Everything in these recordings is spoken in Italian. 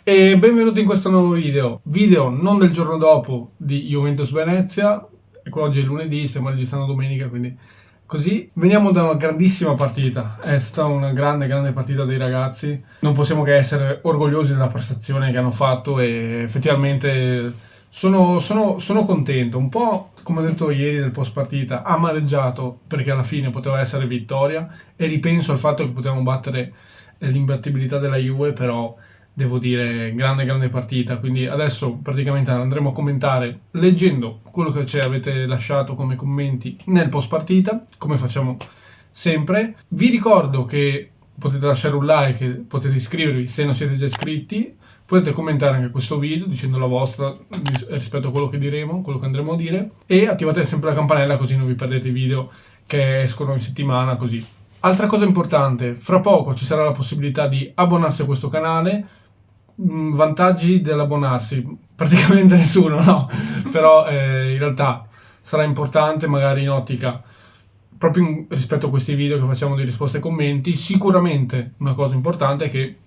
E benvenuti in questo nuovo video non del giorno dopo di Juventus Venezia. Ecco, oggi è lunedì, stiamo registrando domenica, quindi così. Veniamo da una grandissima partita, è stata una grande partita dei ragazzi. Non possiamo che essere orgogliosi della prestazione che hanno fatto e effettivamente sono contento. Un po', come ho detto ieri nel post partita, amareggiato perché alla fine poteva essere vittoria e ripenso al fatto che potevamo battere l'imbattibilità della Juve, però devo dire grande partita. Quindi adesso praticamente andremo a commentare leggendo quello che ci avete lasciato come commenti nel post partita, come facciamo sempre. Vi ricordo che potete lasciare un like, potete iscrivervi se non siete già iscritti, potete commentare anche questo video dicendo la vostra rispetto a quello che diremo, quello che andremo a dire, e attivate sempre la campanella così non vi perdete i video che escono in settimana, così. Altra cosa importante, fra poco ci sarà la possibilità di abbonarsi a questo canale. Vantaggi dell'abbonarsi, praticamente nessuno, no? Però in realtà sarà importante, magari in ottica, proprio rispetto a questi video che facciamo di risposte ai commenti. Sicuramente una cosa importante è che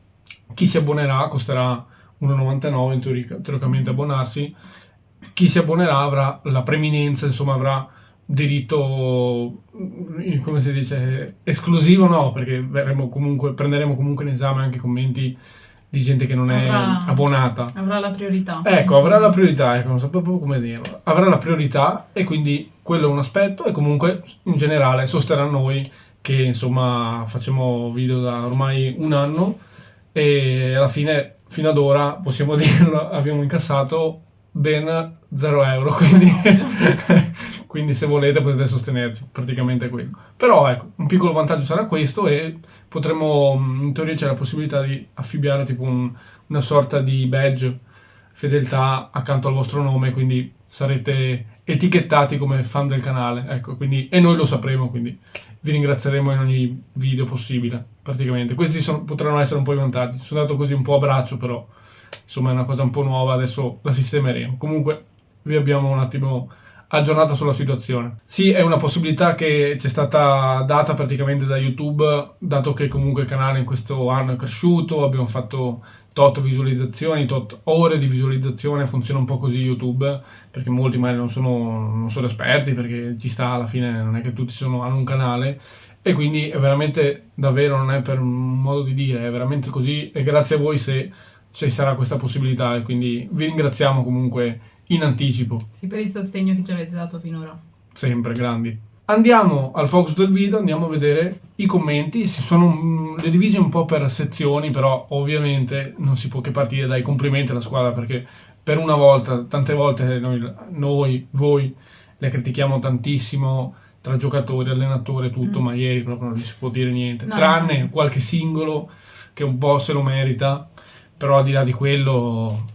chi si abbonerà costerà 1,99 teoricamente abbonarsi. Chi si abbonerà avrà la preminenza, insomma avrà diritto, come si dice, esclusivo, no, perché prenderemo comunque in esame anche commenti di gente che non è abbonata. Avrà la priorità. Ecco, avrà la priorità, ecco, non so proprio come dirlo. Avrà la priorità e quindi quello è un aspetto, e comunque in generale sosterrà noi che insomma facciamo video da ormai un anno e alla fine, fino ad ora, possiamo dirlo, abbiamo incassato ben 0 euro, quindi se volete potete sostenerci, praticamente quello. Però ecco, un piccolo vantaggio sarà questo, e potremo, in teoria c'è la possibilità di affibbiare tipo una sorta di badge fedeltà accanto al vostro nome, quindi sarete etichettati come fan del canale, ecco, quindi, e noi lo sapremo, quindi vi ringrazieremo in ogni video possibile, praticamente. Questi potranno essere un po' i vantaggi. Sono andato così un po' a braccio, però insomma è una cosa un po' nuova, adesso la sistemeremo. Comunque vi abbiamo un attimo aggiornata sulla situazione. Sì, è una possibilità che ci è stata data praticamente da YouTube, dato che comunque il canale in questo anno è cresciuto, abbiamo fatto tot visualizzazioni, tot ore di visualizzazione. Funziona un po' così YouTube, perché molti magari non sono esperti, perché ci sta, alla fine non è che tutti hanno un canale, e quindi è veramente, davvero, non è per un modo di dire, è veramente così, e grazie a voi se ci sarà questa possibilità, e quindi vi ringraziamo comunque in anticipo. Sì, per il sostegno che ci avete dato finora. Sempre grandi. Andiamo al focus del video, andiamo a vedere i commenti. Si sono divisi un po' per sezioni, però ovviamente non si può che partire dai complimenti alla squadra, perché per una volta, tante volte voi le critichiamo tantissimo, tra giocatori, allenatori, tutto, ma ieri proprio non gli si può dire niente, tranne qualche singolo che un po' se lo merita, però al di là di quello,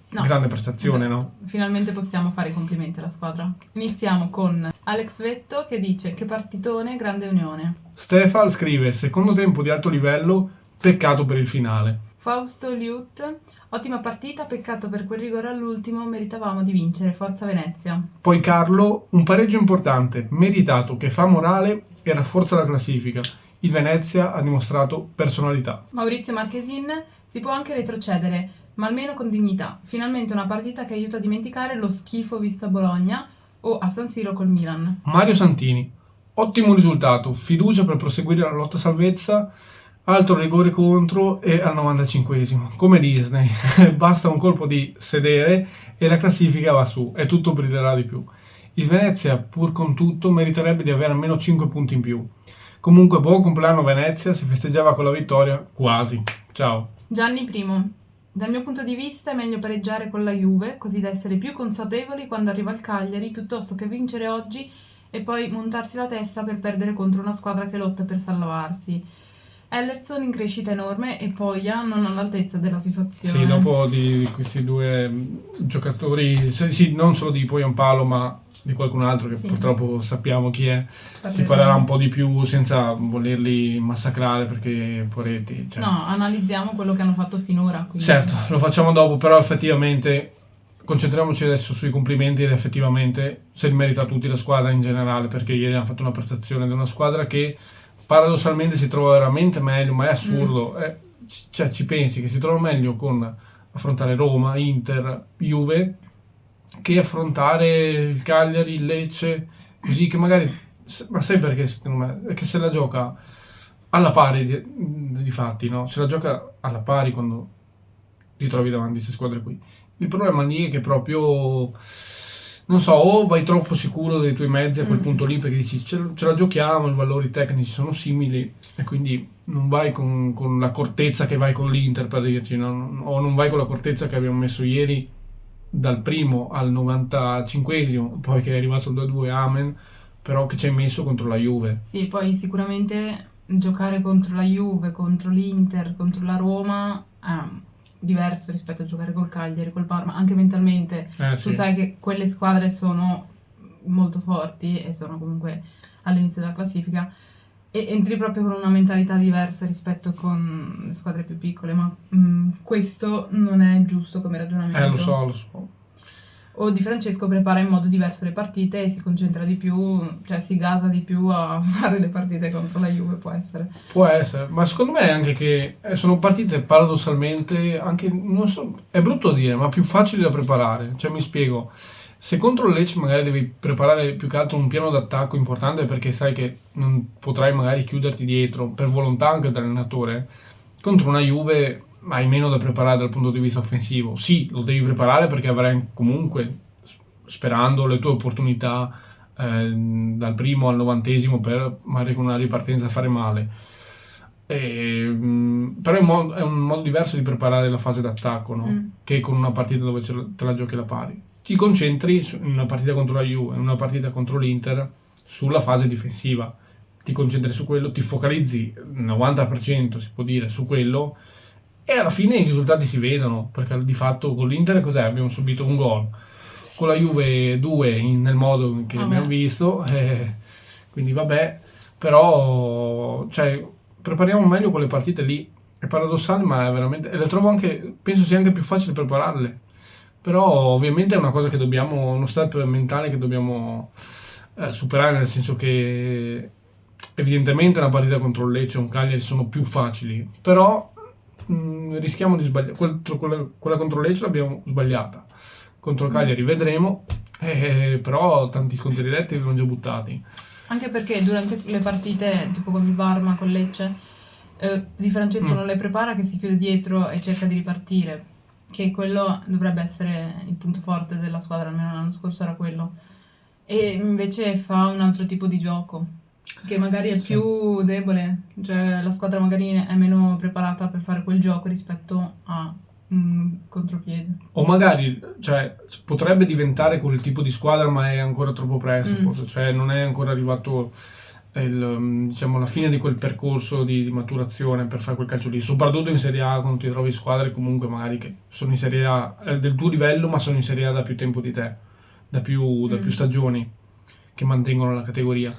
grande prestazione, esatto. no? Finalmente possiamo fare i complimenti alla squadra. Iniziamo con Alex Vetto che dice: che partitone, grande unione. Stefan scrive: secondo tempo di alto livello, peccato per il finale. Fausto Liut: ottima partita, peccato per quel rigore all'ultimo, meritavamo di vincere, forza Venezia. Poi Carlo: un pareggio importante, meritato, che fa morale e rafforza la classifica. Il Venezia ha dimostrato personalità. Maurizio Marchesin: si può anche retrocedere, ma almeno con dignità. Finalmente una partita che aiuta a dimenticare lo schifo visto a Bologna o a San Siro col Milan. Mario Santini: ottimo risultato, fiducia per proseguire la lotta salvezza, altro rigore contro e al 95esimo. Come Disney, basta un colpo di sedere e la classifica va su e tutto brillerà di più. Il Venezia, pur con tutto, meriterebbe di avere almeno 5 punti in più. Comunque buon compleanno Venezia, si festeggiava con la vittoria, quasi. Ciao. Gianni Primo: dal mio punto di vista è meglio pareggiare con la Juve, così da essere più consapevoli quando arriva il Cagliari, piuttosto che vincere oggi e poi montarsi la testa per perdere contro una squadra che lotta per salvarsi. Ellerson in crescita enorme e Poggia non all'altezza della situazione. Sì, dopo di questi due giocatori, sì, non solo di Poyampalo, ma di qualcun altro che purtroppo sappiamo chi è, si parlerà un po' di più senza volerli massacrare, perché poretti. No, analizziamo quello che hanno fatto finora. Quindi. Certo, lo facciamo dopo, però effettivamente concentriamoci adesso sui complimenti ed effettivamente se li merita tutti la squadra in generale, perché ieri hanno fatto una prestazione di una squadra che paradossalmente si trova veramente meglio, ma è assurdo. Cioè, ci pensi che si trova meglio con affrontare Roma, Inter, Juve, che affrontare il Cagliari, il Lecce, così che magari, ma sai perché secondo me? È che se la gioca alla pari di fatti, no? Se la gioca alla pari quando ti trovi davanti a queste squadre qui. Il problema lì è che proprio, non so, o vai troppo sicuro dei tuoi mezzi a quel punto lì perché dici ce la giochiamo, i valori tecnici sono simili e quindi non vai con la accortezza che vai con l'Inter, per dirci, no? O non vai con l'accortezza che abbiamo messo ieri dal primo al 95esimo, poi che è arrivato il 2-2, amen, però che ci hai messo contro la Juve. Sì, poi sicuramente giocare contro la Juve, contro l'Inter, contro la Roma è diverso rispetto a giocare col Cagliari, col Parma, anche mentalmente. Tu Sì. sai che quelle squadre sono molto forti e sono comunque all'inizio della classifica e entri proprio con una mentalità diversa rispetto con le squadre più piccole, ma questo non è giusto come ragionamento. Lo so. O Di Francesco prepara in modo diverso le partite e si concentra di più, cioè si gasa di più a fare le partite contro la Juve, può essere. Può essere, ma secondo me è anche che sono partite paradossalmente, anche, non so, è brutto dire, ma più facili da preparare. Cioè, mi spiego, se contro il Lecce magari devi preparare più che altro un piano d'attacco importante perché sai che non potrai magari chiuderti dietro, per volontà anche dell'allenatore, contro una Juve hai meno da preparare dal punto di vista offensivo. Sì, lo devi preparare perché avrai comunque, sperando, le tue opportunità dal primo al 90esimo per magari con una ripartenza fare male. Però è un modo diverso di preparare la fase d'attacco, no? Che con una partita dove te la giochi alla pari. Ti concentri in una partita contro la Juve, in una partita contro l'Inter, sulla fase difensiva. Ti concentri su quello, ti focalizzi il 90% si può dire su quello e alla fine i risultati si vedono, perché di fatto con l'Inter cos'è? Abbiamo subito un gol, con la Juve 2 nel modo che abbiamo visto, quindi vabbè, però cioè, prepariamo meglio quelle partite lì, è paradossale ma è veramente, e le trovo anche, penso sia anche più facile prepararle, però ovviamente è una cosa che dobbiamo, uno step mentale che dobbiamo superare, nel senso che evidentemente una partita contro il Lecce o un Cagliari sono più facili, però rischiamo di sbagliare. Quella contro Lecce l'abbiamo sbagliata, contro il Cagliari vedremo, però tanti scontri diretti li abbiamo già buttati, anche perché durante le partite tipo con il Parma, con Lecce, Di Francesco non le prepara, che si chiude dietro e cerca di ripartire, che quello dovrebbe essere il punto forte della squadra, almeno l'anno scorso era quello, e invece fa un altro tipo di gioco che magari è più debole, cioè la squadra magari è meno preparata per fare quel gioco rispetto a un contropiede. O magari, cioè, potrebbe diventare quel tipo di squadra, ma è ancora troppo presto, forse. Cioè non è ancora arrivato diciamo, la fine di quel percorso di maturazione per fare quel calcio lì, soprattutto in Serie A, quando ti trovi squadre comunque magari che sono in Serie A del tuo livello, ma sono in Serie A da più tempo di te, da più stagioni che mantengono la categoria.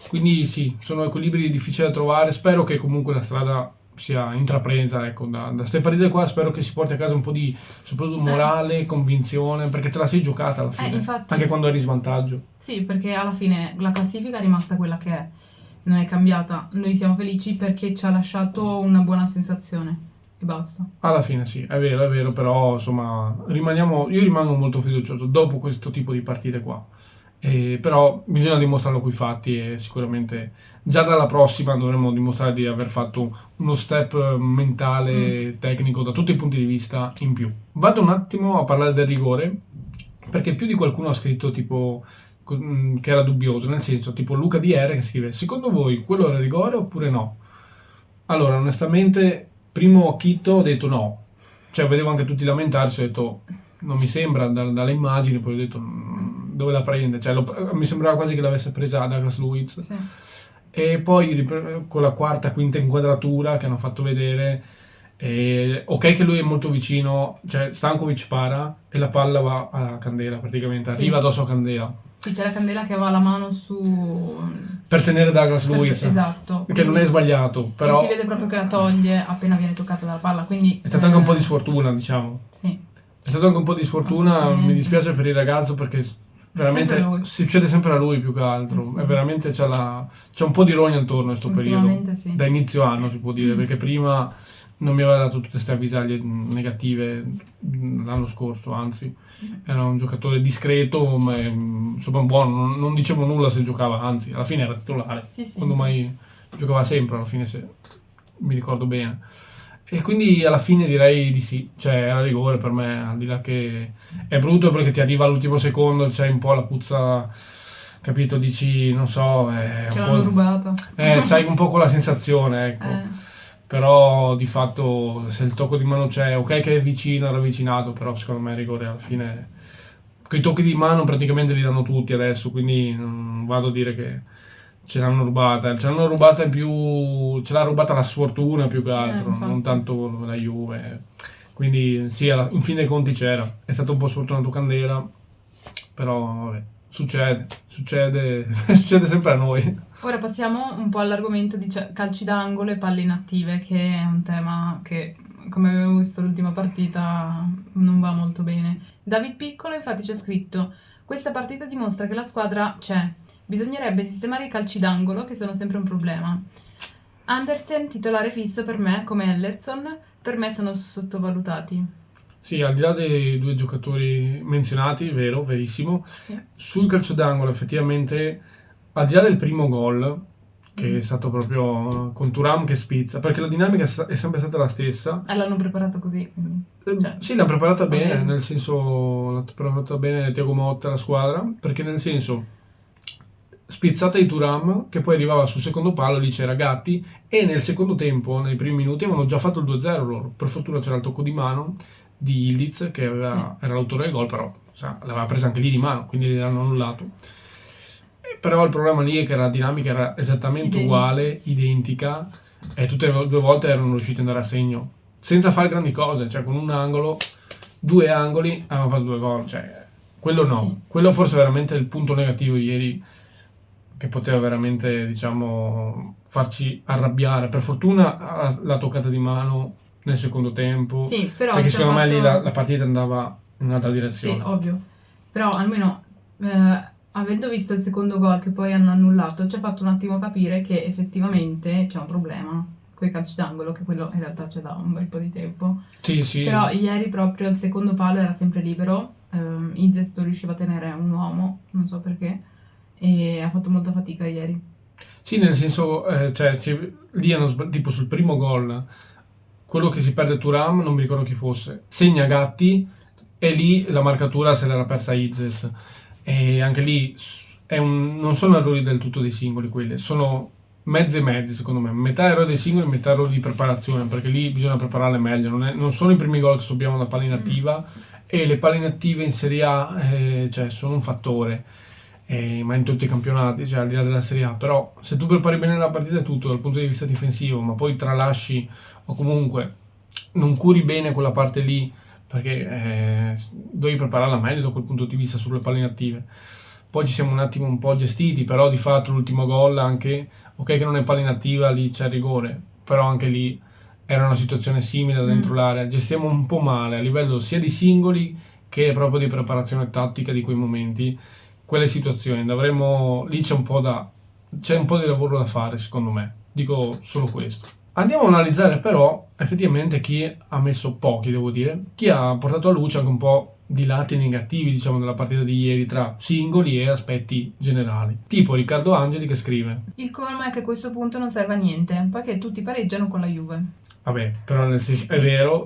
Quindi sì, sono equilibri difficili da trovare, spero che comunque la strada sia intrapresa, ecco, da queste partite qua spero che si porti a casa un po' di, soprattutto morale, convinzione, perché te la sei giocata alla fine, infatti, anche quando eri in svantaggio. Sì, perché alla fine la classifica è rimasta quella che è, non è cambiata, noi siamo felici perché ci ha lasciato una buona sensazione e basta. Alla fine sì, è vero, però insomma io rimango molto fiducioso dopo questo tipo di partite qua. Però bisogna dimostrarlo coi fatti e sicuramente già dalla prossima dovremo dimostrare di aver fatto uno step mentale, tecnico, da tutti i punti di vista in più. Vado un attimo a parlare del rigore, perché più di qualcuno ha scritto tipo che era dubbioso, nel senso tipo Luca DR che scrive: secondo voi quello era rigore oppure no? Allora onestamente primo occhito ho detto no, cioè vedevo anche tutti lamentarsi, ho detto non mi sembra dalle immagini, poi ho detto dove la prende, cioè mi sembrava quasi che l'avesse presa Douglas Luiz, Sì. e poi con la quarta, quinta inquadratura che hanno fatto vedere, ok che lui è molto vicino, cioè Stankovic para e la palla va a Candela, praticamente arriva addosso a Candela. Sì, c'era Candela che aveva la mano su... per tenere Douglas Luiz, esatto, che non è sbagliato, però e si vede proprio che la toglie appena viene toccata dalla palla, quindi... è stato anche un po' di sfortuna, diciamo. Sì. È stato anche un po' di sfortuna, mi dispiace per il ragazzo perché veramente succede sempre a lui più che altro, è veramente c'è un po' di rogna intorno a questo periodo, Sì. da inizio anno si può dire, perché prima non mi aveva dato tutte queste avvisaglie negative l'anno scorso, anzi era un giocatore discreto, ma insomma buono, non dicevo nulla se giocava, anzi alla fine era titolare, Sì. quando mai giocava sempre alla fine, se mi ricordo bene. E quindi alla fine direi di sì, cioè era rigore per me, al di là che è brutto perché ti arriva all'ultimo secondo, c'hai un po' la puzza, capito, dici, non so, è Ce un l'hanno po'... rubata. c'hai un po' quella sensazione, ecco. Però di fatto se il tocco di mano c'è, ok che è vicino, era avvicinato, però secondo me il rigore alla fine... Quei tocchi di mano praticamente li danno tutti adesso, quindi non vado a dire che ce l'hanno rubata. Ce l'hanno rubata in più, ce l'ha rubata la sfortuna più che altro, Infatti. non tanto la Juve. Quindi sì, in fin dei conti c'era. È stato un po' sfortunato Candela, però vabbè, succede, succede sempre a noi. Ora passiamo un po' all'argomento di calci d'angolo e palle inattive, che è un tema che, come abbiamo visto l'ultima partita, non va molto bene. David Piccolo infatti c'è scritto: questa partita dimostra che la squadra c'è, bisognerebbe sistemare i calci d'angolo che sono sempre un problema. Andersen, titolare fisso per me, come Ellerson, per me sono sottovalutati. Sì, al di là dei due giocatori menzionati, vero, verissimo, Sì. sul calcio d'angolo effettivamente, al di là del primo gol, che è stato proprio con Thuram che spizza, perché la dinamica è sempre stata la stessa. L'hanno preparato così, quindi... Cioè, Sì, l'ha preparata bene, vabbè. nel senso, l'ha preparata bene Thiago Motta, la squadra, perché nel senso, spizzata di Thuram, che poi arrivava sul secondo palo, lì c'era Gatti, e nel secondo tempo, nei primi minuti, avevano già fatto il 2-0 loro. Per fortuna c'era il tocco di mano di Ildiz, che era l'autore del gol, però l'aveva presa anche lì di mano, quindi l'hanno annullato. Però il problema lì è che la dinamica era esattamente uguale, identica, e tutte e due volte erano riusciti ad andare a segno, senza fare grandi cose, cioè con un angolo, due angoli, avevano fatto 2 gol, cioè quello no, Sì. quello forse è veramente il punto negativo ieri, che poteva veramente, diciamo, farci arrabbiare. Per fortuna la toccata di mano nel secondo tempo, Sì, però perché ci ha secondo me lì fatto- la partita andava in un'altra direzione. Sì, ovvio. Però almeno avendo visto il secondo gol che poi hanno annullato, ci ha fatto un attimo capire che effettivamente c'è un problema con i calci d'angolo, che quello in realtà c'è da un bel po' di tempo. Sì. Però ieri proprio il secondo palo era sempre libero, Izes non riusciva a tenere un uomo, non so perché, e ha fatto molta fatica ieri. Sì, nel senso, cioè, lì hanno tipo sul primo gol, quello che si perde Thuram, non mi ricordo chi fosse, segna Gatti, e lì la marcatura se l'era persa Izes. E anche lì non sono errori del tutto dei singoli quelli, sono mezzi e mezzi secondo me, metà errori dei singoli, metà errori di preparazione, perché lì bisogna prepararle meglio, non sono i primi gol che subiamo da palla inattiva, e le palle inattive in Serie A cioè, sono un fattore, ma in tutti i campionati, cioè al di là della Serie A. Però se tu prepari bene la partita è tutto dal punto di vista difensivo, ma poi tralasci o comunque non curi bene quella parte lì, perché devi prepararla meglio da quel punto di vista sulle palle inattive. Poi ci siamo un attimo un po' gestiti, però di fatto l'ultimo gol anche, ok che non è palla inattiva, lì c'è il rigore, però anche lì era una situazione simile da dentro l'area. Gestiamo un po' male a livello sia di singoli che proprio di preparazione tattica di quei momenti, quelle situazioni. Lì c'è un po' di lavoro da fare, secondo me. Dico solo questo. Andiamo a analizzare però effettivamente chi ha messo pochi, devo dire, chi ha portato a luce anche un po' di lati negativi, diciamo, della partita di ieri tra singoli e aspetti generali. Tipo Riccardo Angeli che scrive: Il colmo è che a questo punto non serve a niente, poiché tutti pareggiano con la Juve. vabbè, però nel senso, è vero,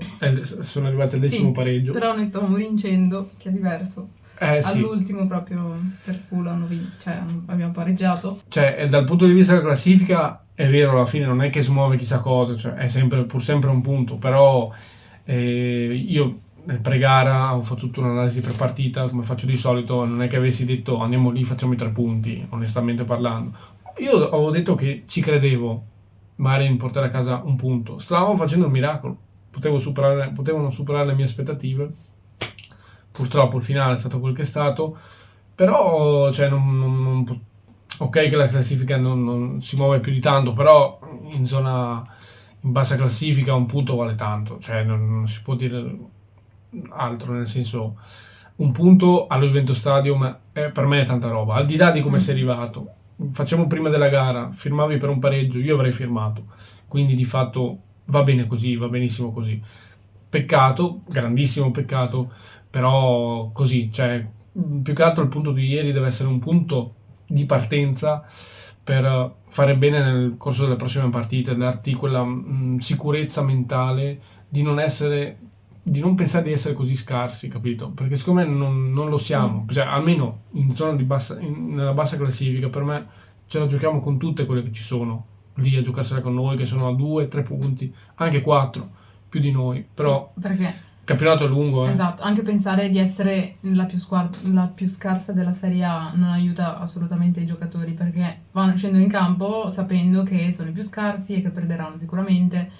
sono arrivati al 10° pareggio. Però noi stavamo vincendo, che è diverso. Sì. All'ultimo proprio per culo hanno vinto, cioè abbiamo pareggiato. Cioè, dal punto di vista della classifica è vero, alla fine non è che si muove chissà cosa, cioè è pur sempre un punto, però io nel pre-gara ho fatto tutta un'analisi per partita, come faccio di solito, non è che avessi detto andiamo lì, facciamo i 3 punti, onestamente parlando. Io avevo detto che ci credevo, magari in portare a casa un punto. Stavamo facendo il miracolo, potevano superare le mie aspettative. Purtroppo il finale è stato quel che è stato, però cioè, ok che la classifica non si muove più di tanto, però in bassa classifica un punto vale tanto, cioè non si può dire altro, nel senso, un punto allo Juventus Stadium per me è tanta roba, al di là di come sei arrivato. Facciamo prima della gara, firmavi per un pareggio, io avrei firmato, quindi di fatto va bene così, va benissimo così. Peccato, grandissimo peccato, però così, cioè più che altro il punto di ieri deve essere un punto di partenza per fare bene nel corso delle prossime partite, darti quella sicurezza mentale di non essere, di non pensare di essere così scarsi, capito? Perché secondo me non lo Sì, siamo, cioè, almeno in zona di nella bassa classifica, per me ce la giochiamo con tutte quelle che ci sono lì a giocarsela con noi, che sono a 2-3 punti, anche 4 più di noi, sì, però perché il campionato è lungo, eh. esatto, anche pensare di essere la più scarsa della Serie A non aiuta assolutamente i giocatori perché scendono in campo sapendo che sono i più scarsi e che perderanno sicuramente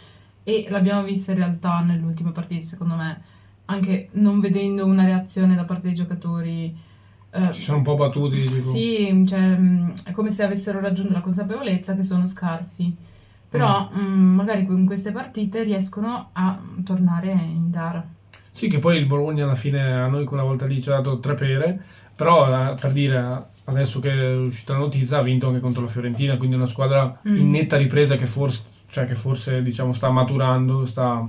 e l'abbiamo visto in realtà nelle ultime partite, secondo me, anche non vedendo una reazione da parte dei giocatori. Si sono un po' battuti, dico. Sì, cioè, è come se avessero raggiunto la consapevolezza che sono scarsi. Mm. Però magari in queste partite riescono a tornare in gara. Sì, che poi il Bologna alla fine a noi quella volta lì ci ha dato 3 pere, però per dire, adesso che è uscita la notizia, ha vinto anche contro la Fiorentina, quindi una squadra in Mm, netta ripresa che forse diciamo, sta maturando, sta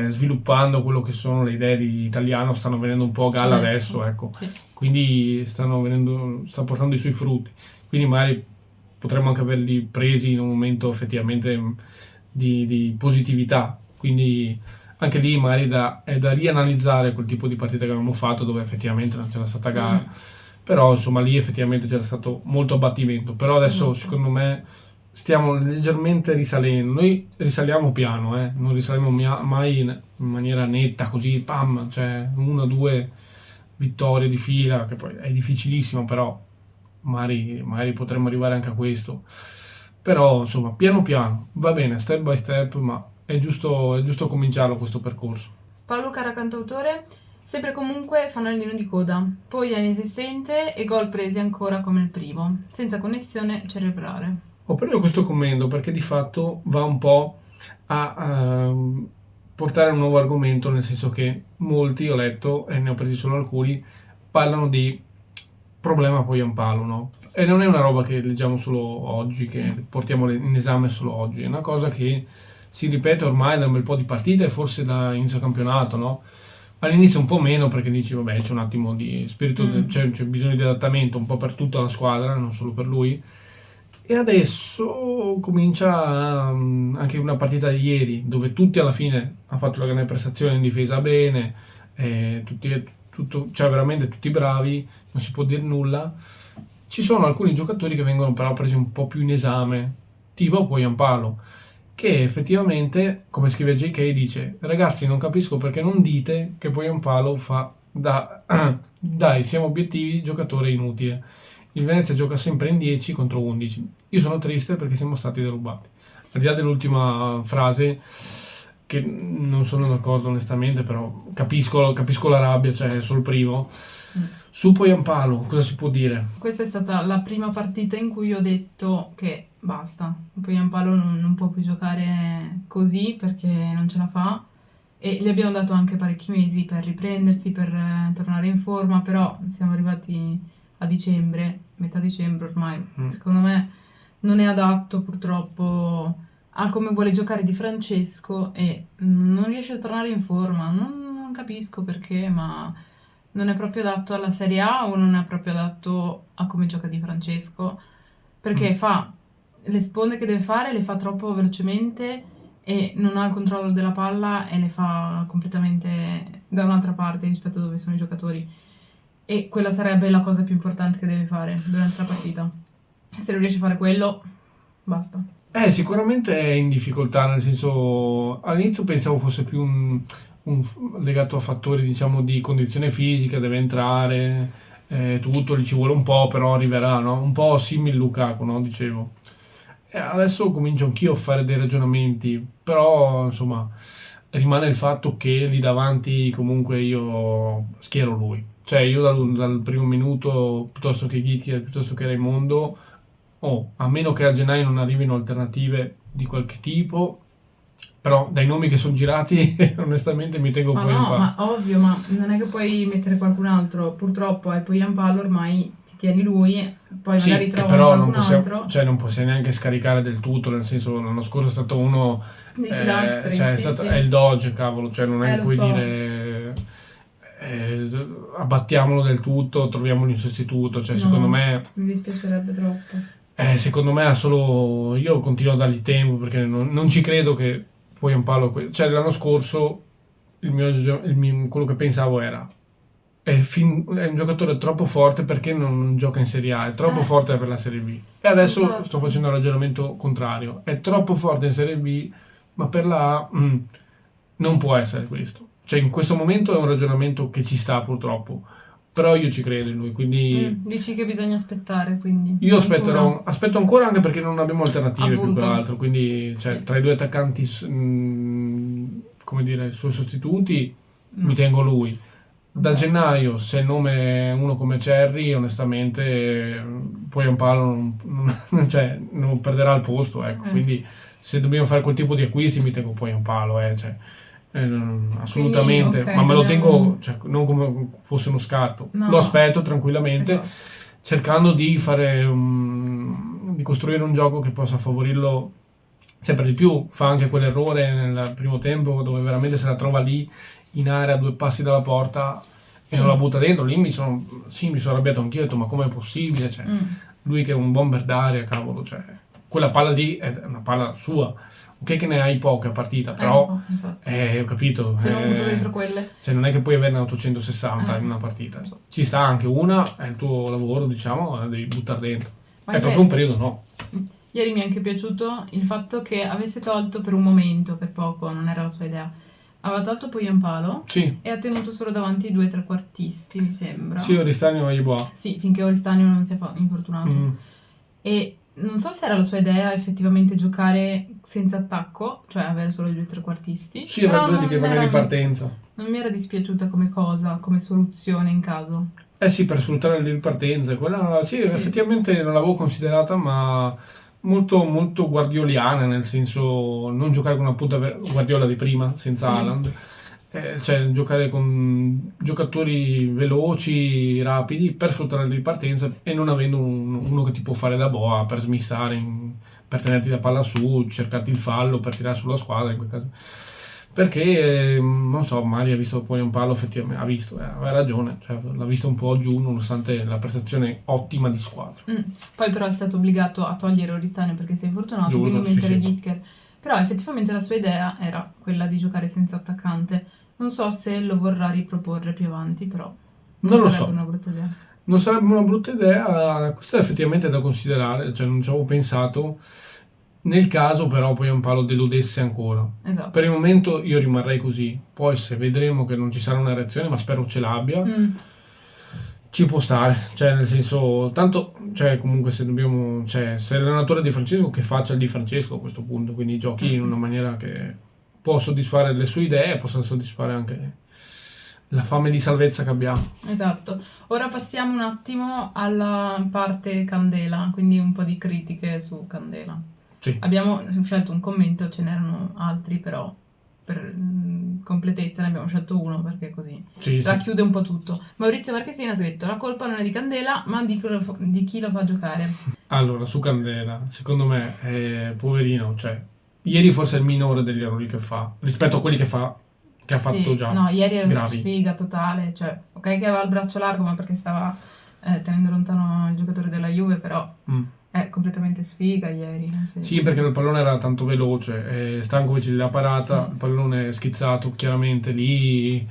sviluppando quello che sono le idee di Italiano, stanno venendo un po' a galla adesso, adesso, ecco. sì. Quindi sta portando i suoi frutti. Quindi magari potremmo anche averli presi in un momento effettivamente di positività. Quindi anche lì magari è da rianalizzare quel tipo di partita che abbiamo fatto dove effettivamente non c'era stata gara. Mm, Però insomma lì effettivamente c'era stato molto abbattimento. Però adesso esatto. secondo me stiamo leggermente risalendo. Noi risaliamo piano, non risaliamo mai in maniera netta così, pam, cioè una o due vittorie di fila, che poi è difficilissimo, però magari potremmo arrivare anche a questo. Però insomma, piano piano, va bene, step by step, ma è giusto cominciarlo questo percorso. Paolo Caracantautore, sempre comunque fanalino di coda, poi inesistente e gol presi ancora come il primo, senza connessione cerebrale. Ho preso questo commento perché di fatto va un po' a portare un nuovo argomento, nel senso che molti, ho letto, e ne ho presi solo alcuni, parlano di problema poi a un palo, no? E non è una roba che leggiamo solo oggi, che portiamo in esame solo oggi, è una cosa che si ripete ormai da un bel po' di partite e forse da inizio campionato, no? All'inizio un po' meno perché dici, vabbè, c'è un attimo di spirito, Mm, c'è bisogno di adattamento un po' per tutta la squadra, non solo per lui. E adesso comincia anche una partita di ieri, dove tutti alla fine hanno fatto la grande prestazione in difesa bene, cioè veramente tutti bravi, non si può dire nulla. Ci sono alcuni giocatori che vengono però presi un po' più in esame, tipo Poyampalo, che effettivamente, come scrive JK, dice: ragazzi, non capisco perché non dite che Poyampalo fa da dai, siamo obiettivi, giocatore inutile. Il Venezia gioca sempre in 10 contro 11. Io sono triste perché siamo stati derubati. Al di là dell'ultima frase, che non sono d'accordo onestamente, però capisco la rabbia, cioè sul primo. mm. Su Poyampalo, cosa si può dire? Questa è stata la prima partita in cui ho detto che basta, poi Ampalo non può più giocare così perché non ce la fa e gli abbiamo dato anche parecchi mesi per riprendersi, per tornare in forma, però siamo arrivati a dicembre, metà dicembre ormai, Mm. secondo me non è adatto purtroppo a come vuole giocare Di Francesco e non riesce a tornare in forma, non capisco perché, ma non è proprio adatto alla Serie A o non è proprio adatto a come gioca Di Francesco, perché fa le sponde che deve fare, le fa troppo velocemente e non ha il controllo della palla e le fa completamente da un'altra parte rispetto a dove sono i giocatori. E quella sarebbe la cosa più importante che deve fare durante la partita. Se non riesce a fare quello, basta. Sicuramente è in difficoltà, nel senso, all'inizio pensavo fosse più legato a fattori, diciamo, di condizione fisica, deve entrare, tutto, gli ci vuole un po', però arriverà, no? Un po' simile Lukaku, no? Dicevo. E adesso comincio anch'io a fare dei ragionamenti, però, insomma, rimane il fatto che lì davanti comunque io schiero lui. Cioè, io dal primo minuto, piuttosto che Ghitti, piuttosto che Raimondo, a meno che a gennaio non arrivino alternative di qualche tipo, però dai nomi che sono girati, onestamente mi tengo Ma poi un no, po'. ma ovvio, ma non è che puoi mettere qualcun altro. Purtroppo ai Poyampalo ormai ti tieni lui, poi Sì, magari che trovano però qualcun altro. cioè non possiamo neanche scaricare del tutto, nel senso l'anno scorso è stato uno, Dei pilastri, cioè sì, sì. è il Doge, cavolo, cioè non è che Lo puoi so, dire eh, abbattiamolo del tutto, troviamogli un sostituto, cioè no, mi dispiacerebbe troppo. secondo me ha solo, io continuo a dargli tempo perché non ci credo che poi un palo, cioè l'anno scorso quello che pensavo era è un giocatore troppo forte perché non gioca in Serie A, è troppo Eh, forte per la Serie B. E adesso sto esatto. facendo il ragionamento contrario, è troppo forte in Serie B, ma per la A non può essere questo. Cioè in questo momento è un ragionamento che ci sta purtroppo, però io ci credo in lui, quindi Dici che bisogna aspettare, quindi io ancora. aspetto ancora anche perché non abbiamo alternative più che Appunto, altro, quindi cioè, sì. tra i due attaccanti, come dire, suoi sostituti, mi No, tengo lui. Da vabbè. gennaio, se il nome è uno come Cherry, onestamente, poi un palo cioè, non perderà il posto, ecco. Eh. Quindi se dobbiamo fare quel tipo di acquisti mi tengo poi un palo, cioè, Quindi, assolutamente, ma ok, me lo dobbiamo. tengo, cioè, non come fosse uno scarto. No, Lo no, aspetto tranquillamente, esatto. cercando di fare di costruire un gioco che possa favorirlo sempre di più. Fa anche quell'errore nel primo tempo dove veramente se la trova lì in area a 2 passi dalla porta e non la Sì. butta dentro. Lì mi sono arrabbiato anch'io, ho detto ma com'è possibile? Cioè, Mm. lui che è un bomber d'aria, cavolo, cioè, quella palla lì è una palla sua. Ok che ne hai poche a partita, Lo però so, infatti. ho capito, Se non butto dentro quelle. cioè non è che puoi averne 860 in una partita. Ci sta anche una, è il tuo lavoro, diciamo, devi buttare dentro. Ma È proprio un periodo, no. ieri mi è anche piaciuto il fatto che avesse tolto per un momento, per poco, non era la sua idea. Aveva tolto Poyampalo Sì, e ha tenuto solo davanti i due trequartisti, mi sembra. sì, Oristano e Yeboah. Sì, finché Oristanio non si è infortunato. Mm. E non so se era la sua idea effettivamente giocare senza attacco, cioè avere solo i due trequartisti. Sì, Però avrebbe detto che va in ripartenza. non mi era dispiaciuta come cosa, come soluzione in caso. Eh sì, per sfruttare le ripartenze, quella sì, Sì. effettivamente non l'avevo considerata, ma molto, molto guardioliana, nel senso non giocare con una punta Guardiola di prima, senza Sì. Haaland, cioè giocare con giocatori veloci, rapidi, per sfruttare le ripartenze e non avendo uno che ti può fare da boa per smistare, per tenerti la palla su, cercarti il fallo, per tirare sulla squadra in quel caso. Perché, non so, Mario ha visto poi un palo, effettivamente, aveva ragione, cioè, l'ha visto un po' giù nonostante la prestazione ottima di squadra. Poi però è stato obbligato a togliere Oristano perché si è infortunato, Giusto, quindi sì, mettere sì. Ditker. Però effettivamente la sua idea era quella di giocare senza attaccante. Non so se lo vorrà riproporre più avanti, però Non lo sarebbe so, una brutta idea. non sarebbe una brutta idea, questo è effettivamente da considerare, cioè non ci avevo pensato, nel caso però poi un palo deludesse ancora. Esatto. Per il momento io rimarrei così, poi se vedremo che non ci sarà una reazione, ma spero ce l'abbia, ci può stare, cioè nel senso, tanto, cioè comunque se dobbiamo, cioè se l'allenatore di Francesco che faccia il di Francesco a questo punto, quindi giochi in una maniera che può soddisfare le sue idee e possa soddisfare anche la fame di salvezza che abbiamo. Esatto. Ora passiamo un attimo alla parte Candela, quindi un po' di critiche su Candela. Sì. Abbiamo scelto un commento, ce n'erano altri, però per completezza ne abbiamo scelto uno perché così Sì, racchiude un po' tutto. Maurizio Marchesini ha scritto: la colpa non è di Candela, ma di chi lo fa giocare. Allora, su Candela, secondo me, poverino, cioè, ieri forse è il minore degli errori che fa, rispetto a quelli che ha fatto Sì, già. no, ieri era su gravi. sfiga totale, cioè, ok che aveva il braccio largo, ma perché stava tenendo lontano il giocatore della Juve, però è completamente sfiga ieri. Sì, perché il pallone era tanto veloce, Stankovic l'ha parata, Sì. il pallone è schizzato chiaramente lì.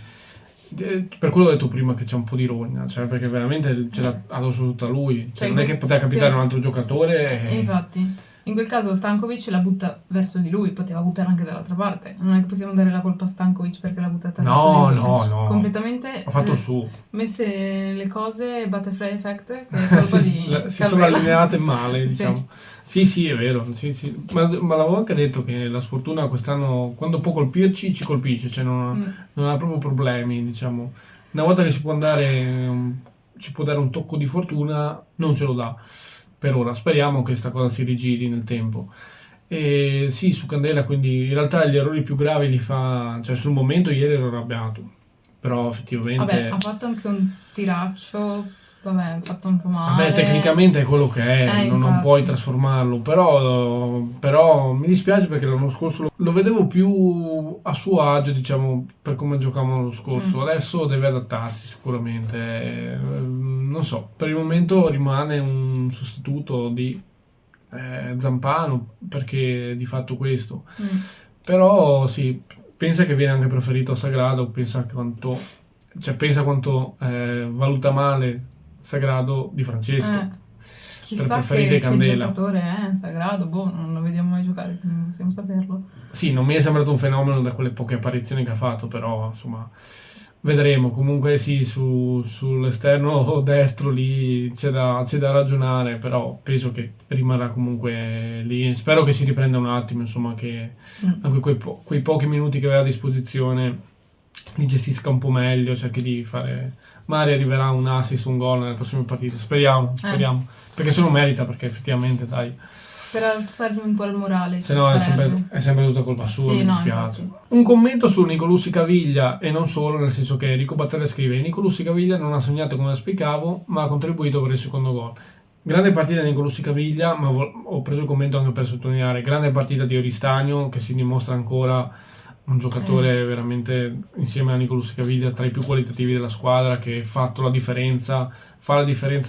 Per quello ho detto prima che c'è un po' di rogna, cioè perché veramente ce l'ha addosso tutta lui, cioè non è che poteva capitare sì. un altro giocatore. Infatti, in quel caso Stankovic la butta verso di lui, poteva buttare anche dall'altra parte. Non è che possiamo dare la colpa a Stankovic perché l'ha buttata verso di lui. No. Completamente Ha fatto su. messe le cose, butterfly effect, che è colpa di si sono Candela. allineate male, diciamo. Sì. Sì, è vero, sì. Ma l'avevo anche detto che la sfortuna quest'anno, quando può colpirci, ci colpisce, cioè non ha proprio problemi, diciamo. Una volta che ci può dare un tocco di fortuna, non ce lo dà. Per ora, speriamo che questa cosa si rigiri nel tempo. E sì, su Candela, quindi in realtà gli errori più gravi li fa, cioè sul momento ieri ero arrabbiato, però effettivamente... Vabbè, ha fatto anche un tiraccio vabbè, ha fatto un po' male. Vabbè, tecnicamente è quello che è, non infatti. puoi trasformarlo, però mi dispiace perché l'anno scorso lo vedevo più a suo agio, diciamo, per come giocavamo l'anno scorso. Adesso deve adattarsi sicuramente. Non so, per il momento rimane un sostituto di Zampano, perché di fatto questo. Però sì, pensa che viene anche preferito a Sagrado, pensa quanto valuta male Sagrado di Francesco. Per Chissà preferire che Candela. giocatore è Sagrado, boh, non lo vediamo mai giocare, quindi non possiamo saperlo. Sì, non mi è sembrato un fenomeno da quelle poche apparizioni che ha fatto, però insomma vedremo. Comunque sì, sull'esterno destro lì c'è da ragionare, però penso che rimarrà comunque lì. Spero che si riprenda un attimo, insomma, che anche quei pochi minuti che aveva a disposizione li gestisca un po' meglio, cerchi di fare. Magari arriverà un assist, un gol nelle prossime partite. Speriamo. Perché se lo merita, perché effettivamente dai. Per alzargli un po' il morale. Se no è sarebbe. sempre tutta colpa sua, Sì, mi no, dispiace. infatti. Un commento su Nicolussi Caviglia, e non solo, nel senso che Enrico Battelle scrive: Nicolussi Caviglia non ha segnato come auspicavo, ma ha contribuito per il secondo gol. Grande partita di Nicolussi Caviglia, ma ho preso il commento anche per sottolineare grande partita di Oristagno, che si dimostra ancora un giocatore veramente, insieme a Nicolussi Caviglia, tra i più qualitativi della squadra, che fa la differenza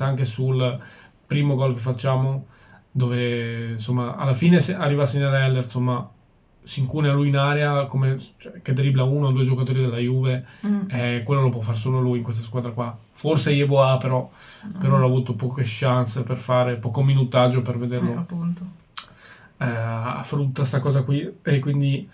anche sul primo gol che facciamo, dove insomma alla fine arriva a segnare Ellerson, ma si incunea lui in area che dribbla uno o due giocatori della Juve. Quello lo può fare solo lui in questa squadra qua. Forse Yeboah però ha avuto poche chance per fare, poco minutaggio per vederlo Appunto. a frutta sta cosa qui, e quindi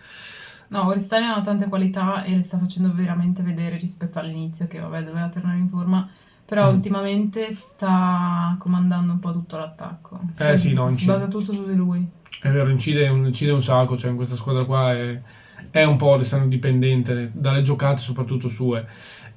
No, Oristagno ha tante qualità e le sta facendo veramente vedere rispetto all'inizio, che vabbè doveva tornare in forma, però ultimamente sta comandando un po' tutto l'attacco. Sì, no, si basa tutto su di lui. è vero, incide un sacco, cioè in questa squadra qua è un po' Oristagno dipendente dalle giocate soprattutto sue.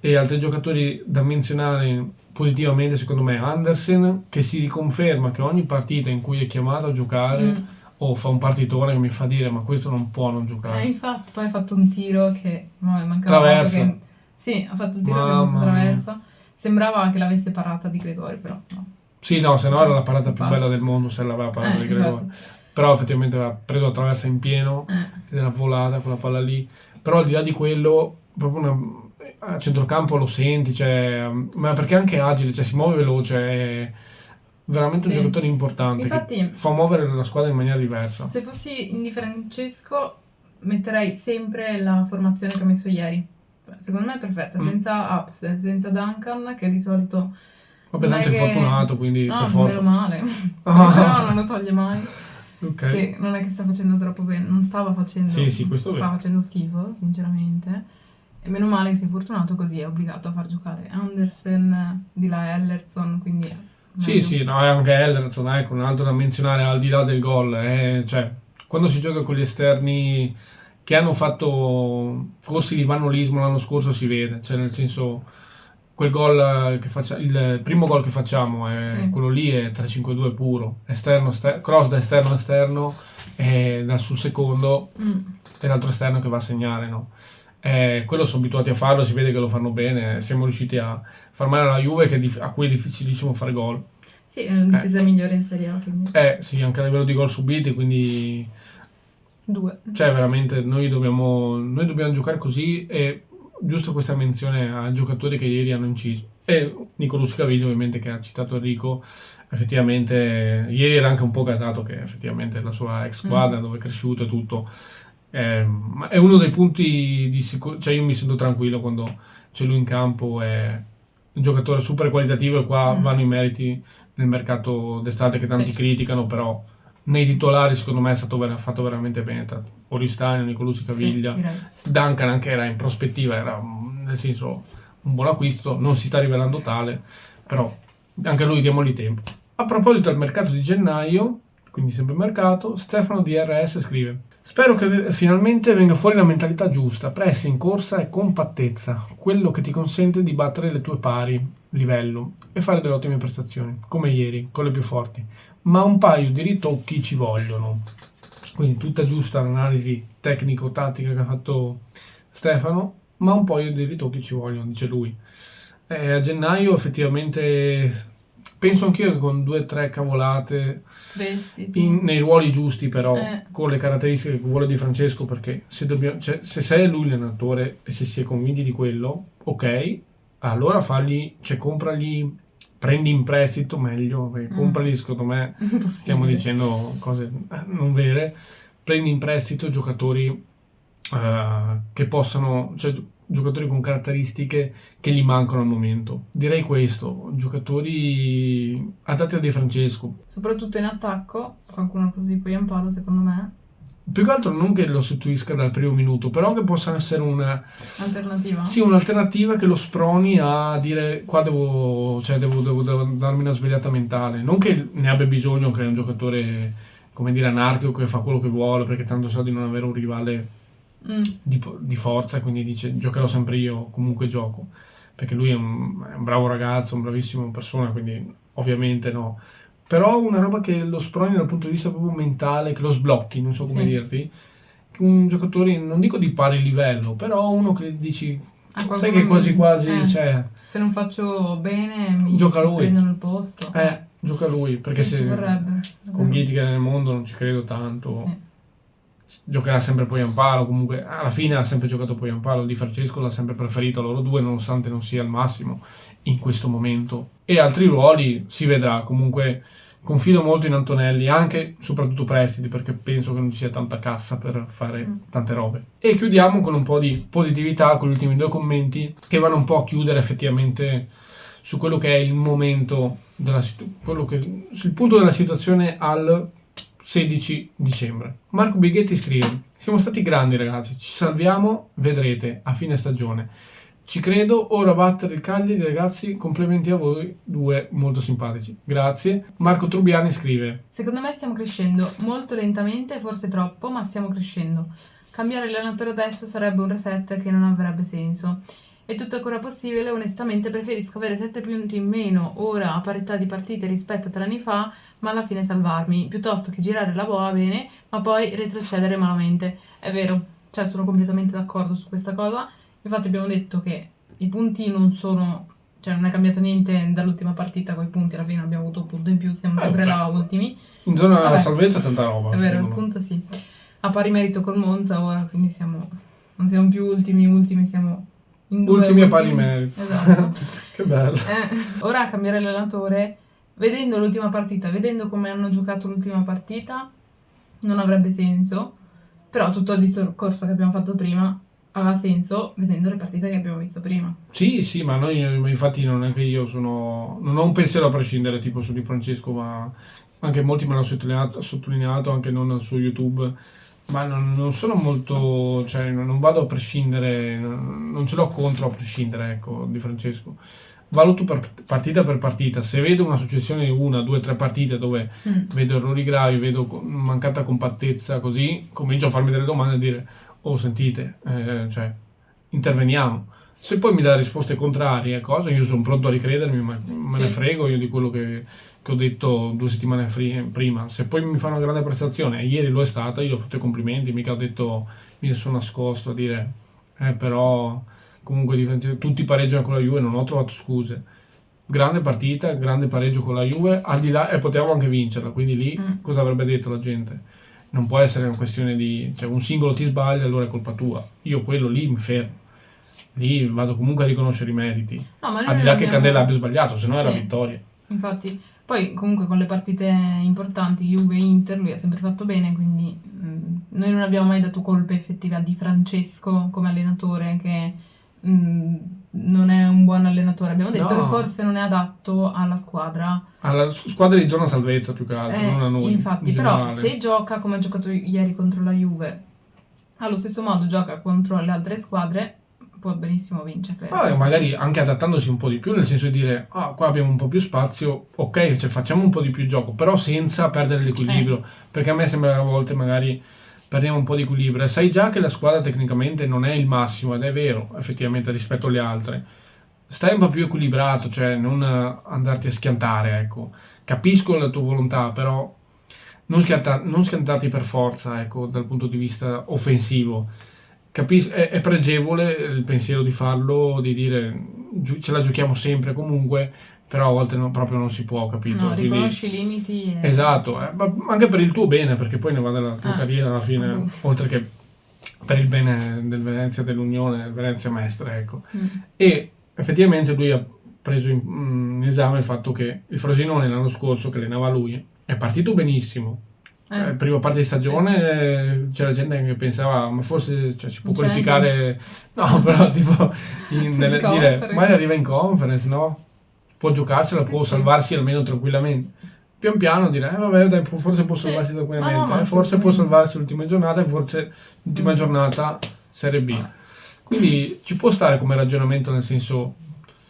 E altri giocatori da menzionare positivamente secondo me Andersen, che si riconferma che ogni partita in cui è chiamato a giocare fa un partitone che mi fa dire ma questo non può non giocare. Infatti poi ha fatto un tiro che mancava Traversa. poco, sì, ha fatto il tiro che non traversa. Sembrava che l'avesse parata di Gregori, però no. Sì, no, se no era la parata più bella del mondo se l'aveva parata di Gregori. Però effettivamente aveva preso la traversa in pieno ed era volata quella palla lì. Però al di là di quello, proprio a centrocampo lo senti, cioè, ma perché è anche agile, cioè si muove veloce, è veramente un giocatore importante. Infatti, che fa muovere la squadra in maniera diversa. Se fossi in Di Francesco metterei sempre la formazione che ha messo ieri. Secondo me è perfetta, senza Ups, senza Duncan, che di solito vabbè, tanto è fortunato, quindi no, per forza. meno male, perché se no non lo toglie mai. Okay. Che non è che sta facendo troppo bene, non stava facendo, questo stava facendo schifo, sinceramente. E meno male che si è fortunato, così è obbligato a far giocare Andersen, di là Ellerson, quindi sì, no, è anche Ellerson, ecco, un altro da menzionare al di là del gol, cioè, quando si gioca con gli esterni che hanno fatto corsi di vannolismo l'anno scorso si vede, cioè nel senso quel gol il primo gol che facciamo quello lì è 3-5-2 puro, cross da esterno e sul secondo e l'altro esterno che va a segnare, no? Quello sono abituati a farlo, si vede che lo fanno bene, siamo riusciti a far male alla Juve a cui è difficilissimo fare gol. Sì, è una difesa migliore in Serie A, quindi. Sì, anche a livello di gol subiti, quindi 2. Cioè veramente noi dobbiamo giocare così, e giusto questa menzione ai giocatori che ieri hanno inciso. E Nicolussi Caviglia ovviamente, che ha citato Enrico, effettivamente ieri era anche un po' gasato che effettivamente la sua ex squadra dove è cresciuto e tutto. Ma è uno dei punti di sicurezza, cioè io mi sento tranquillo quando c'è lui in campo, è un giocatore super qualitativo, e qua vanno i meriti nel mercato d'estate che tanti criticano, però nei titolari secondo me è stato fatto veramente bene tra Oristagno, Nicolussi Caviglia, Duncan anche era in prospettiva, era nel senso un buon acquisto, non si sta rivelando tale, però anche a lui diamogli tempo. A proposito del mercato di gennaio, quindi sempre mercato, Stefano DRS scrive: spero che finalmente venga fuori la mentalità giusta, pressing, corsa e compattezza, quello che ti consente di battere le tue pari livello e fare delle ottime prestazioni, come ieri, con le più forti. Ma un paio di ritocchi ci vogliono. Quindi tutta giusta l'analisi tecnico-tattica che ha fatto Stefano, ma un paio di ritocchi ci vogliono, dice lui. A gennaio effettivamente penso anch'io che con 2 o 3 cavolate Prestiti. nei ruoli giusti, però Eh. con le caratteristiche che vuole Di Francesco, perché se sei lui l'allenatore e se si è convinti di quello, ok, allora compragli, prendi in prestito meglio, perché compragli secondo me stiamo Impossibile. dicendo cose non vere, prendi in prestito giocatori che possano, cioè giocatori con caratteristiche che gli mancano al momento. Direi questo, giocatori adatti a Di Francesco. Soprattutto in attacco, qualcuno così poi Giampaolo secondo me, Più che altro non che lo sostituisca dal primo minuto, però che possa essere alternativa. sì, un'alternativa che lo sproni a dire qua devo darmi una svegliata mentale. Non che ne abbia bisogno, che è un giocatore, come dire, anarchico che fa quello che vuole, perché tanto sa di non avere un rivale di forza, quindi dice giocherò sempre io, comunque gioco, perché lui è un bravo ragazzo, un bravissimo persona, quindi ovviamente no. Però una roba che lo sproni dal punto di vista proprio mentale, che lo sblocchi, non so come Sì. dirti, un giocatore, non dico di pari livello, però uno che dici, qualcuno sai che quasi quasi, cioè, se non faccio bene mi Gioca lui. prendono il posto. gioca lui, perché sì, ci vorrebbe. con Ghieti nel mondo non ci credo tanto. Sì. Giocherà sempre poi Amparo, comunque alla fine ha sempre giocato poi Amparo, Di Francesco l'ha sempre preferito a loro due nonostante non sia al massimo in questo momento. E altri ruoli si vedrà, comunque confido molto in Antonelli, anche soprattutto prestiti, perché penso che non ci sia tanta cassa per fare tante robe. E chiudiamo con un po' di positività con gli ultimi 2 commenti che vanno un po' a chiudere effettivamente su quello che è il momento sul punto della situazione al 16 dicembre. Marco Bighetti scrive: siamo stati grandi ragazzi, ci salviamo, vedrete a fine stagione. Ci credo, ora battere il Cagliari ragazzi, complimenti a voi due molto simpatici. Grazie. Marco Trubiani scrive: secondo me stiamo crescendo molto lentamente, forse troppo, ma stiamo crescendo. Cambiare allenatore adesso sarebbe un reset che non avrebbe senso. È tutto ancora possibile, onestamente preferisco avere 7 punti in meno ora a parità di partite rispetto a 3 anni fa, ma alla fine salvarmi, piuttosto che girare la boa bene, ma poi retrocedere malamente. È vero, cioè sono completamente d'accordo su questa cosa. Infatti abbiamo detto che i punti non sono, cioè non è cambiato niente dall'ultima partita con i punti, alla fine abbiamo avuto un punto in più, siamo sempre là ultimi. In zona Vabbè, salvezza tanta roba. è vero, il punto sì. A pari merito col Monza ora, quindi non siamo più ultimi, siamo in due ultimi a pari merito. Esatto. Che bello. Ora a cambiare allenatore, vedendo l'ultima partita, vedendo come hanno giocato l'ultima partita, non avrebbe senso, però tutto il discorso che abbiamo fatto prima aveva senso vedendo le partite che abbiamo visto prima. Sì, ma ma infatti non è che io non ho un pensiero a prescindere tipo su Di Francesco, ma anche molti me l'hanno sottolineato anche non su YouTube, ma non sono molto, cioè non vado a prescindere, non ce l'ho contro a prescindere, ecco, Di Francesco. Valuto partita per partita, se vedo una successione di 1, 2, 3 partite dove vedo errori gravi, vedo mancata compattezza, così comincio a farmi delle domande e dire oh sentite, cioè interveniamo. Se poi mi dà risposte contrarie a cose, io sono pronto a ricredermi, ma me ne frego io di quello che ho detto 2 settimane prima. Se poi mi fa una grande prestazione, e ieri lo è stata, io ho fatto i complimenti, mica ho detto, mi sono nascosto a dire però comunque tutti pareggiano con la Juve, non ho trovato scuse. Grande partita, grande pareggio con la Juve, al di là, e potevamo anche vincerla, quindi lì cosa avrebbe detto la gente? Non può essere una questione di, cioè un singolo ti sbaglia allora è colpa tua. Io quello lì mi fermo, lì vado comunque a riconoscere i meriti, No, ma noi al di non là che abbiamo- Candela abbia sbagliato, se no era Sì. vittoria. Infatti, poi comunque con le partite importanti, Juve e Inter, lui ha sempre fatto bene, quindi noi non abbiamo mai dato colpe effettive a Di Francesco come allenatore, che non è un buon allenatore. Abbiamo detto No. che forse non è adatto alla squadra. Alla squadra di zona salvezza più che altro, non a noi. Infatti, in però generale. se gioca come ha giocato ieri contro la Juve, allo stesso modo gioca contro le altre squadre, può benissimo vincere. credo. Magari anche adattandosi un po' di più, nel senso di dire, qua abbiamo un po' più spazio, ok, cioè facciamo un po' di più gioco, però senza perdere l'equilibrio, perché a me sembra che a volte magari perdiamo un po' di equilibrio e sai già che la squadra tecnicamente non è il massimo, ed è vero, effettivamente, rispetto alle altre. Stai un po' più equilibrato, cioè non andarti a schiantare, ecco. Capisco la tua volontà, però non schiantarti per forza, ecco, dal punto di vista offensivo. È pregevole il pensiero di farlo, di dire ce la giochiamo sempre comunque, però a volte proprio non si può, capito? No, riconosci i limiti. Esatto, ma anche per il tuo bene, perché poi ne va della tua carriera alla fine, oltre che per il bene del Venezia, dell'Unione, del Venezia Mestre, ecco. E effettivamente lui ha preso in esame il fatto che il Frosinone l'anno scorso, che allenava lui, è partito benissimo. Prima parte di stagione c'era gente che pensava ma forse si può qualificare, no, però tipo dire magari arriva in conference, no? Può giocarsela, può salvarsi almeno tranquillamente. Pian piano dire vabbè dai, forse può salvarsi tranquillamente, forse può salvarsi l'ultima giornata e forse l'ultima giornata Serie B. Quindi ci può stare come ragionamento, nel senso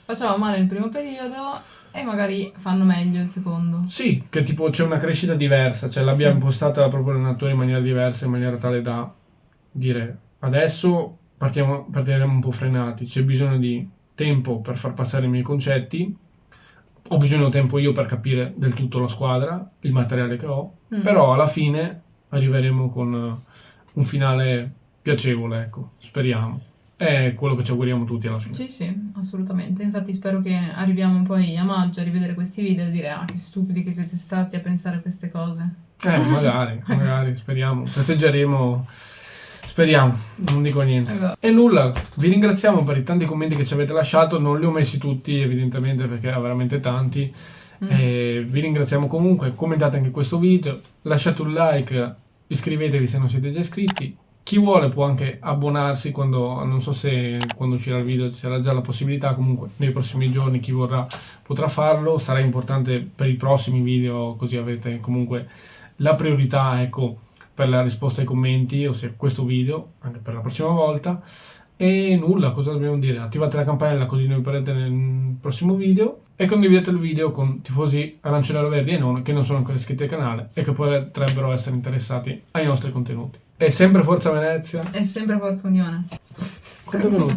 facciamo male il primo periodo e magari fanno meglio il secondo. Sì, che tipo c'è una crescita diversa, cioè l'abbiamo impostata proprio l'allenatore in maniera diversa, in maniera tale da dire adesso partiremo un po' frenati, c'è bisogno di tempo per far passare i miei concetti, ho bisogno di tempo io per capire del tutto la squadra, il materiale che ho, però alla fine arriveremo con un finale piacevole, ecco, speriamo. È quello che ci auguriamo tutti alla fine. Sì, assolutamente. Infatti spero che arriviamo poi a maggio a rivedere questi video e dire che stupidi che siete stati a pensare a queste cose. Magari, speriamo. Festeggeremo, speriamo, non dico niente. Esatto. E nulla, vi ringraziamo per i tanti commenti che ci avete lasciato, non li ho messi tutti evidentemente perché ha veramente tanti. E vi ringraziamo comunque, commentate anche questo video, lasciate un like, iscrivetevi se non siete già iscritti. Chi vuole può anche abbonarsi non so se quando uscirà il video ci sarà già la possibilità, comunque nei prossimi giorni chi vorrà potrà farlo, sarà importante per i prossimi video, così avete comunque la priorità, ecco, per la risposta ai commenti, ossia questo video, anche per la prossima volta. E nulla, cosa dobbiamo dire? Attivate la campanella così non vi perdete nel prossimo video e condividete il video con tifosi arancionero-verdi e non, che non sono ancora iscritti al canale e che potrebbero essere interessati ai nostri contenuti. E sempre Forza Venezia. E sempre Forza Unione. Quanto è venuto?